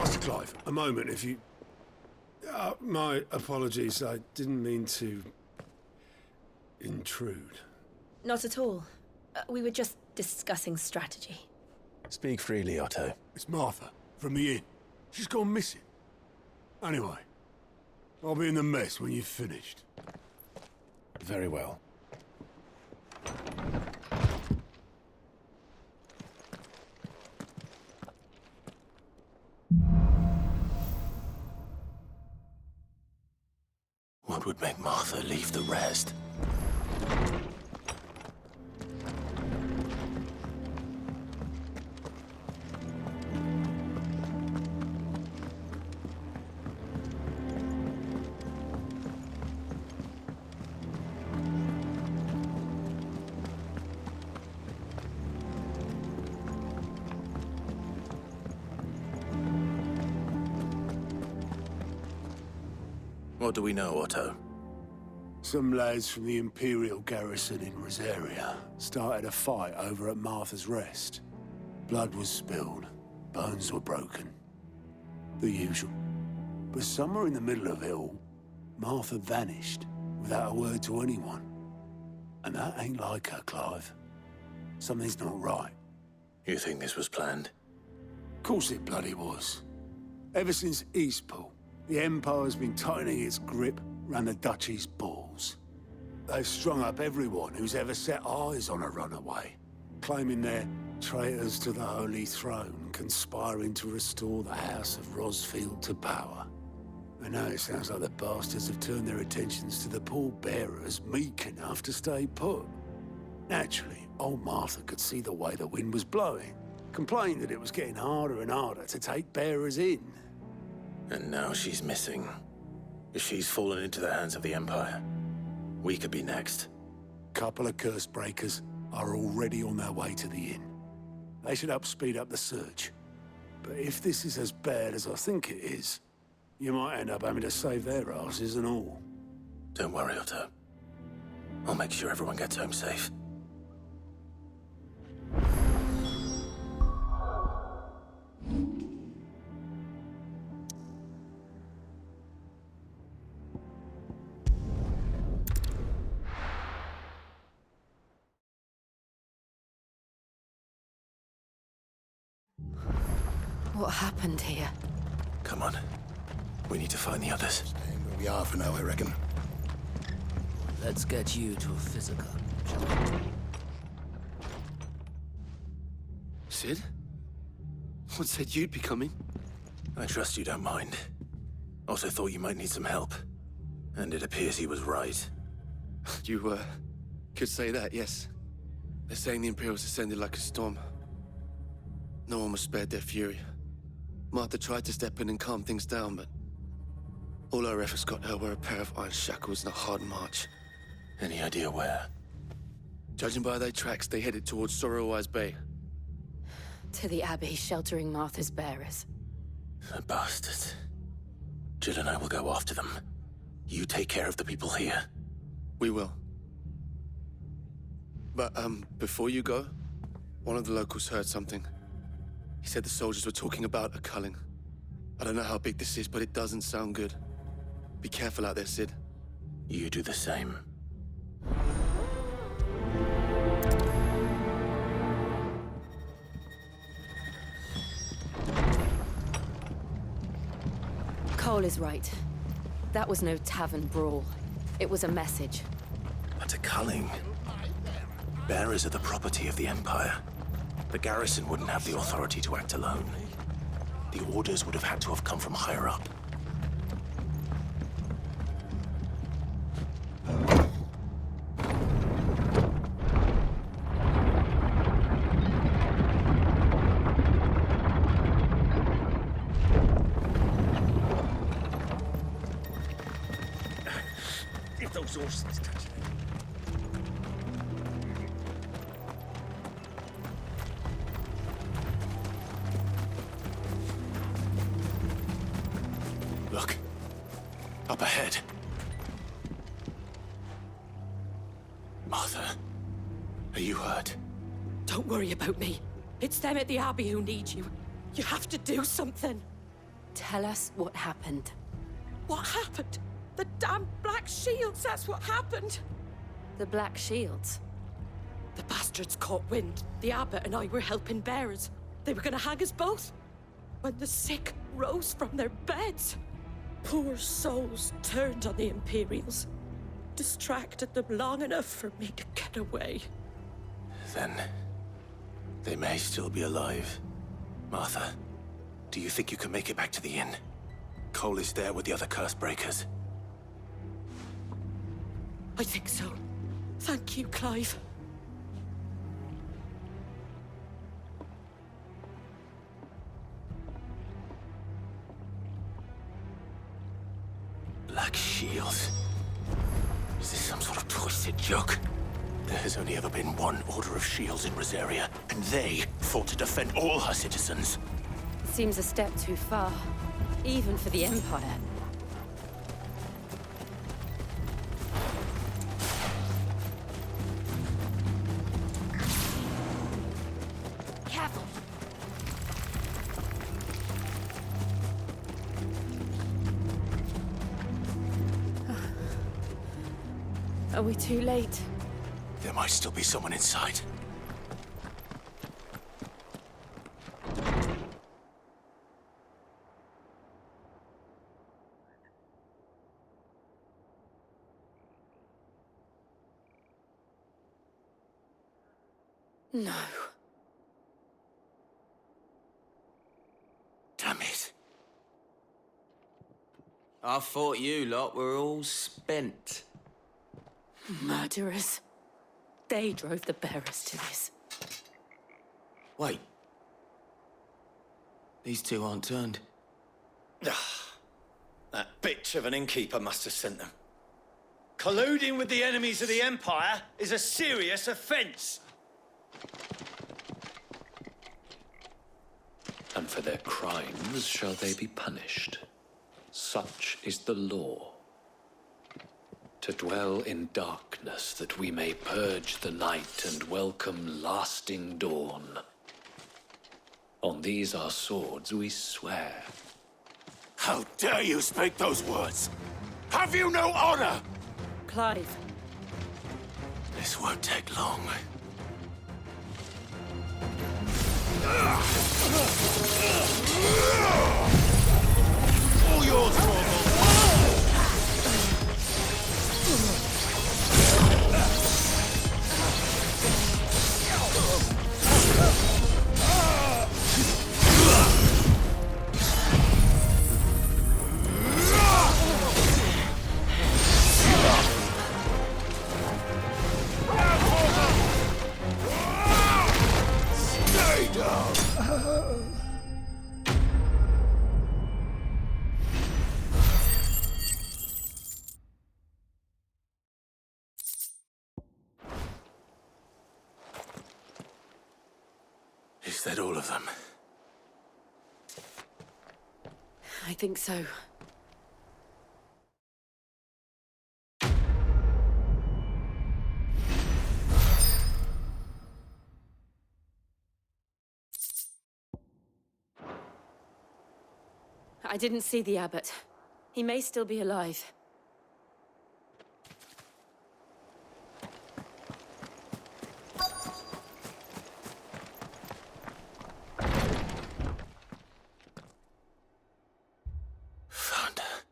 Master Clive, a moment, if you... my apologies, I didn't mean to... intrude. Not at all. We were just discussing strategy. Speak freely, Otto. It's Martha, from the inn. She's gone missing. Anyway, I'll be in the mess when you've finished. Very well. What would make Martha leave the rest? What do we know, Otto? Some lads from the Imperial garrison in Rosaria started a fight over at Martha's Rest. Blood was spilled, bones were broken. The usual. But somewhere in the middle of it all, Martha vanished without a word to anyone. And that ain't like her, Clive. Something's not right. You think this was planned? Of course it bloody was. Ever since Eastpool, the Empire's been tightening its grip round the Duchy's balls. They've strung up everyone who's ever set eyes on a runaway, claiming they're traitors to the Holy Throne, conspiring to restore the House of Rosfield to power. And now it sounds like the bastards have turned their attentions to the pallbearers meek enough to stay put. Naturally, old Martha could see the way the wind was blowing, complained that it was getting harder and harder to take bearers in. And now she's missing. If she's fallen into the hands of the Empire, we could be next. Couple of curse breakers are already on their way to the inn. They should help speed up the search. But if this is as bad as I think it is, you might end up having to save their asses and all. Don't worry, Otto. I'll make sure everyone gets home safe. What happened here? Come on. We need to find the others. Staying where we are for now, I reckon. Let's get you to a physical. Sid? What said you'd be coming? I trust you don't mind. Also thought you might need some help. And it appears he was right. You, could say that, yes. They're saying the Imperials ascended like a storm. No one was spared their fury. Martha tried to step in and calm things down, but all our efforts got her were a pair of iron shackles and a hard march. Any idea where? Judging by their tracks, they headed towards Sorrowwise Bay. To the Abbey, sheltering Martha's bearers. The bastards. Jill and I will go after them. You take care of the people here. We will. But, before you go, one of the locals heard something. He said the soldiers were talking about a culling. I don't know how big this is, but it doesn't sound good. Be careful out there, Sid. You do the same. Cole is right. That was no tavern brawl. It was a message. But a culling. Bearers are the property of the Empire. The garrison wouldn't have the authority to act alone. The orders would have had to have come from higher up. If those horses touch it. Look. Up ahead. Martha, are you hurt? Don't worry about me. It's them at the Abbey who need you. You have to do something. Tell us what happened. What happened? The damn Black Shields, that's what happened! The Black Shields? The bastards caught wind. The abbot and I were helping bearers. They were gonna hang us both. When the sick rose from their beds, poor souls turned on the Imperials. Distracted them long enough for me to get away. Then they may still be alive. Martha, do you think you can make it back to the inn? Cole is there with the other curse breakers. I think so. Thank you, Clive. Black Shields. Is this some sort of twisted joke? There has only ever been one Order of Shields in Rosaria, and they fought to defend all her citizens. It seems a step too far, even for the Empire. Careful! Are we too late? There might still be someone inside. No. Damn it. I thought you lot were all spent. Murderers. They drove the bearers to this. Wait. These two aren't turned. That bitch of an innkeeper must have sent them. Colluding with the enemies of the Empire is a serious offense. And for their crimes shall they be punished. Such is the law. To dwell in darkness that we may purge the night and welcome lasting dawn. On these our swords we swear. How dare you speak those words? Have you no honor? Clive. This won't take long. All yours, Morgul! Stay down! Is that all of them? I think so. I didn't see the abbot. He may still be alive. Found her.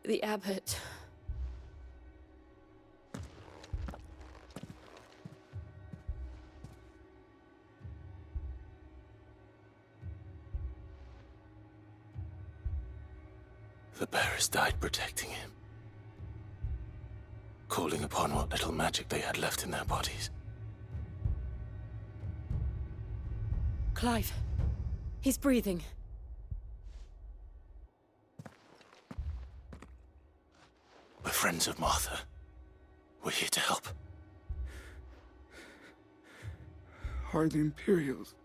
The abbot. The bearers died protecting him. Calling upon what little magic they had left in their bodies. Clive. He's breathing. We're friends of Martha. We're here to help. Are the Imperials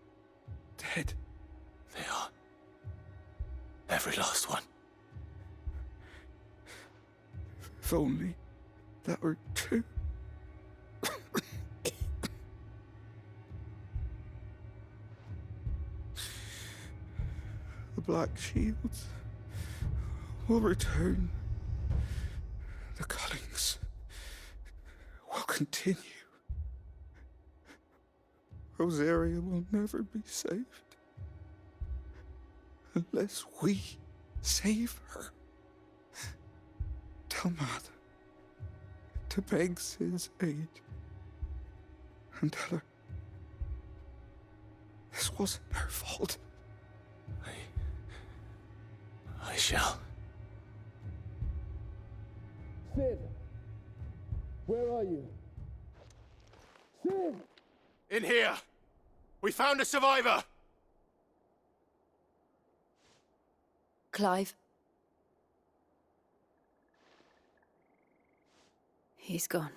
dead? They are. Every last one. If only that were true. Black Shields will return. The cullings will continue. Rosaria will never be saved unless we save her. Tell Mother to beg Sid's aid and tell her this wasn't her fault. I shall. Sid! Where are you? Sid! In here! We found a survivor! Clive. He's gone.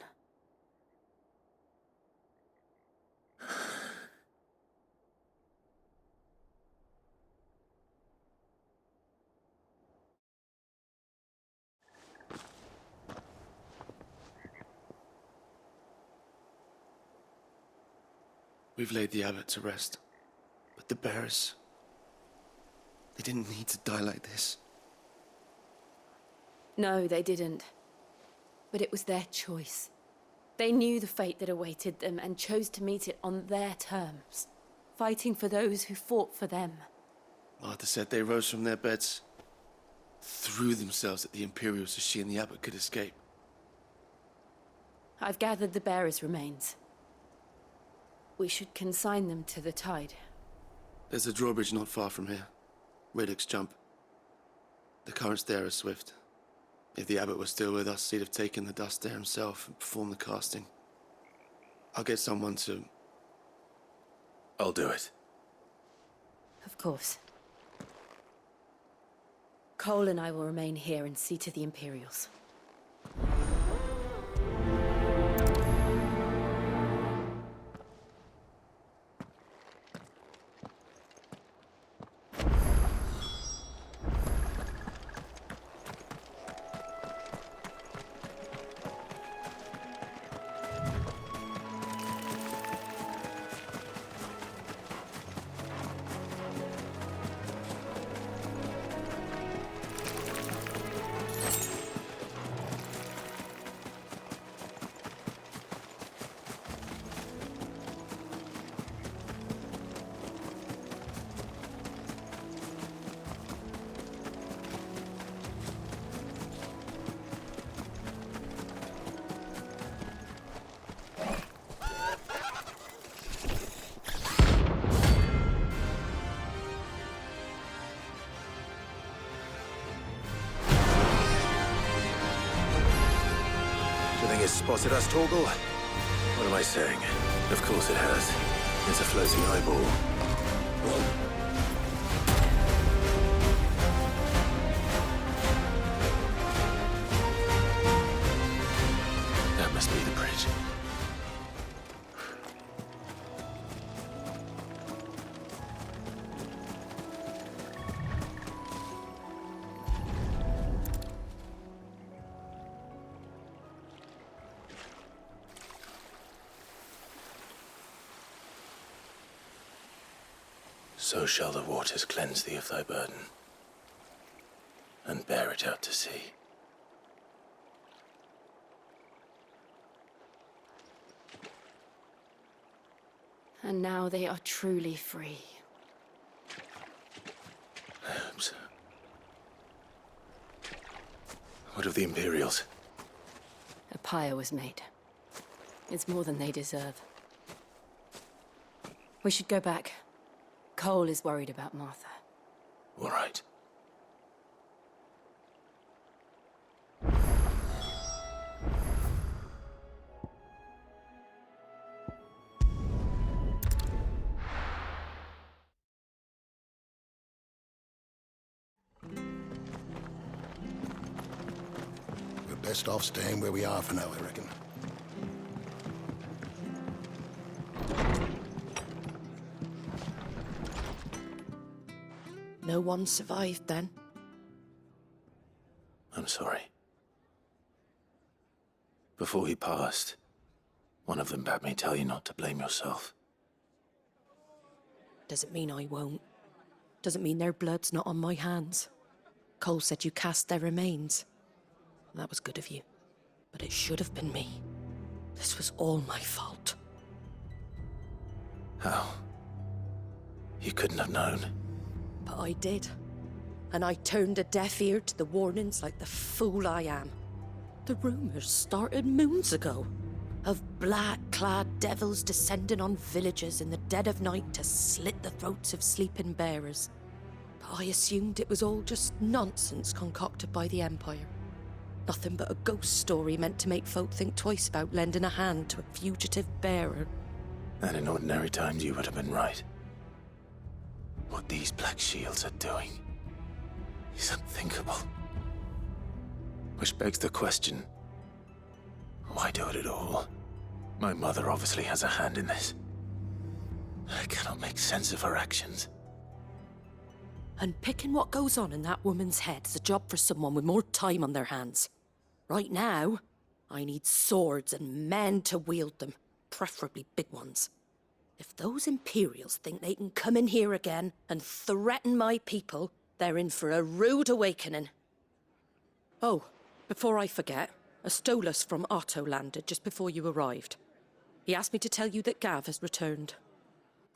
We've laid the abbot to rest. But the bearers... they didn't need to die like this. No, they didn't. But it was their choice. They knew the fate that awaited them and chose to meet it on their terms, fighting for those who fought for them. Martha said they rose from their beds, threw themselves at the Imperials so she and the abbot could escape. I've gathered the bearers' remains. We should consign them to the tide. There's a drawbridge not far from here. Riddick's Jump. The currents there are swift. If the abbot was still with us, he'd have taken the dust there himself and performed the casting. I'll get someone to... I'll do it. Of course. Cole and I will remain here and see to the Imperials. It's spotted us, Torgal? What am I saying? Of course it has. It's a floating eyeball. That must be the bridge. So shall the waters cleanse thee of thy burden, and bear it out to sea. And now they are truly free. I hope so. What of the Imperials? A pyre was made. It's more than they deserve. We should go back. Cole is worried about Martha. All right. We're best off staying where we are for now, I reckon. No one survived then? I'm sorry. Before he passed, one of them bade me tell you not to blame yourself. Doesn't mean I won't. doesn't mean their blood's not on my hands. Cole said you cast their remains. That was good of you. But it should have been me. This was all my fault. How? You couldn't have known. But I did. And I turned a deaf ear to the warnings like the fool I am. The rumors started moons ago. Of black-clad devils descending on villages in the dead of night to slit the throats of sleeping bearers. But I assumed it was all just nonsense concocted by the Empire. Nothing but a ghost story meant to make folk think twice about lending a hand to a fugitive bearer. And in ordinary times you would have been right. What these Black Shields are doing is unthinkable. Which begs the question, why do it at all? My mother obviously has a hand in this. I cannot make sense of her actions. And picking what goes on in that woman's head is a job for someone with more time on their hands. Right now, I need swords and men to wield them, preferably big ones. If those Imperials think they can come in here again and threaten my people, they're in for a rude awakening. Oh, before I forget, a Stolas from Otto landed just before you arrived. He asked me to tell you that Gav has returned.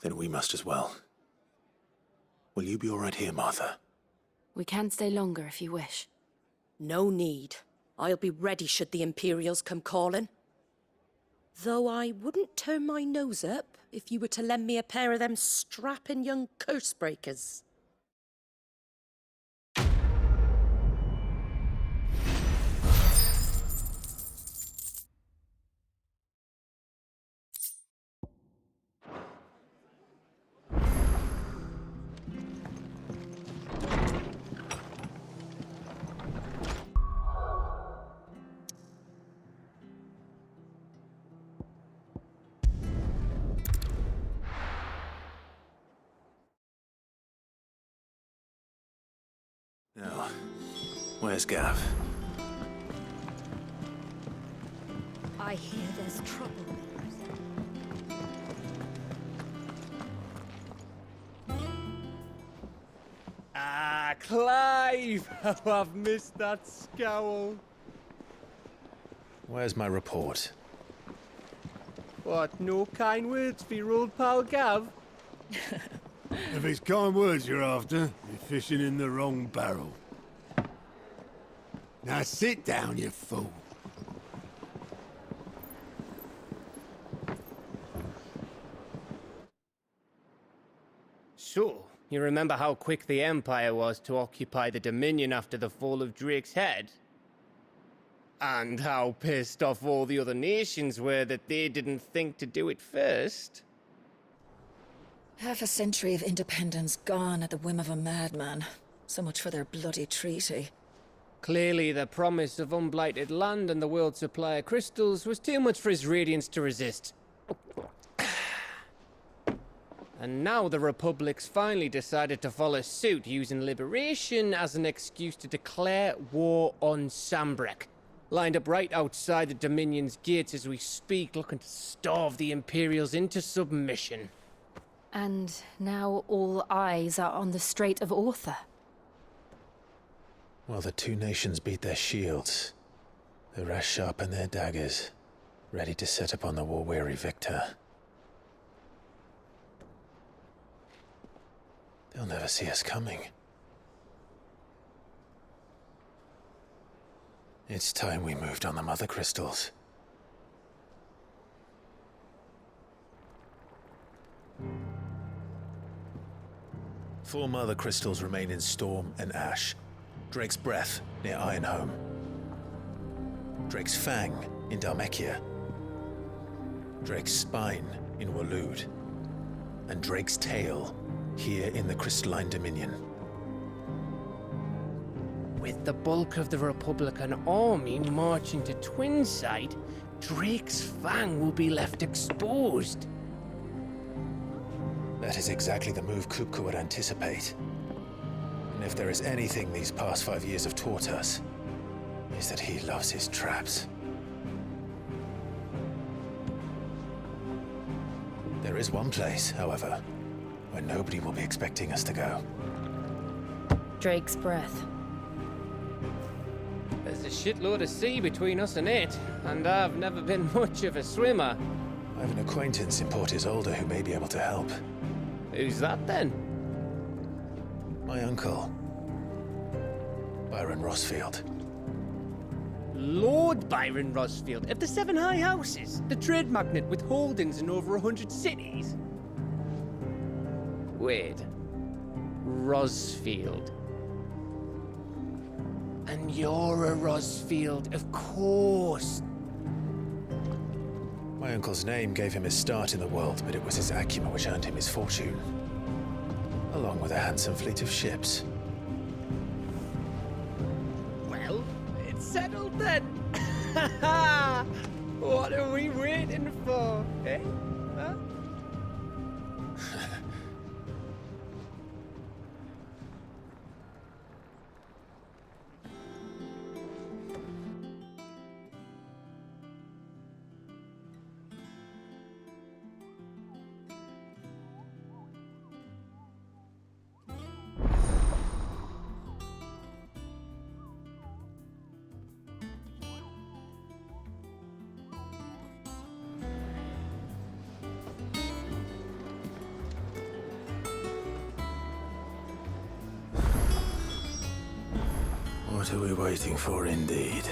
Then we must as well. Will you be all right here, Martha? We can stay longer if you wish. No need. I'll be ready should the Imperials come calling. Though I wouldn't turn my nose up if you were to lend me a pair of them strapping young curse breakers. Now, where's Gav? I hear there's trouble. Ah, Clive! Oh, I've missed that scowl. Where's my report? What, no kind words for your old pal Gav? If it's kind words you're after, you're fishing in the wrong barrel. Now sit down, you fool. So, you remember how quick the Empire was to occupy the Dominion after the fall of Drake's head? And how pissed off all the other nations were that they didn't think to do it first? Half a century of independence gone at the whim of a madman. So much for their bloody treaty. Clearly, the promise of unblighted land and the world's supply of crystals was too much for his radiance to resist. And now the Republic's finally decided to follow suit, using liberation as an excuse to declare war on Sambrek. Lined up right outside the Dominion's gates as we speak, looking to starve the Imperials into submission. And now all eyes are on the Strait of Author. While the two nations beat their shields, the rest sharpen their daggers, ready to set upon the war-weary victor. They'll never see us coming. It's time we moved on the Mother Crystals. Four Mother Crystals remain in Storm and Ash. Drake's Breath near Ironhome. Drake's Fang in Dhalmekia. Drake's Spine in Waloed. And Drake's Tail here in the Crystalline Dominion. With the bulk of the Republican army marching to Twinside, Drake's Fang will be left exposed. That is exactly the move Kupka would anticipate. And if there is anything these past 5 years have taught us, is that he loves his traps. There is one place, however, when nobody will be expecting us to go. Drake's breath. There's a shitload of sea between us and it, and I've never been much of a swimmer. I have an acquaintance in Port Isolde who may be able to help. Who's that then? My uncle, Byron Rossfield. Lord Byron Rossfield of the Seven High Houses, the trade magnate with holdings in over 100 cities. Wait, Rossfield. And you're a Rossfield, of course. My uncle's name gave him his start in the world, but it was his acumen which earned him his fortune, along with a handsome fleet of ships. Well, it's settled then. What are we waiting for, eh? Huh? What are we waiting for, indeed?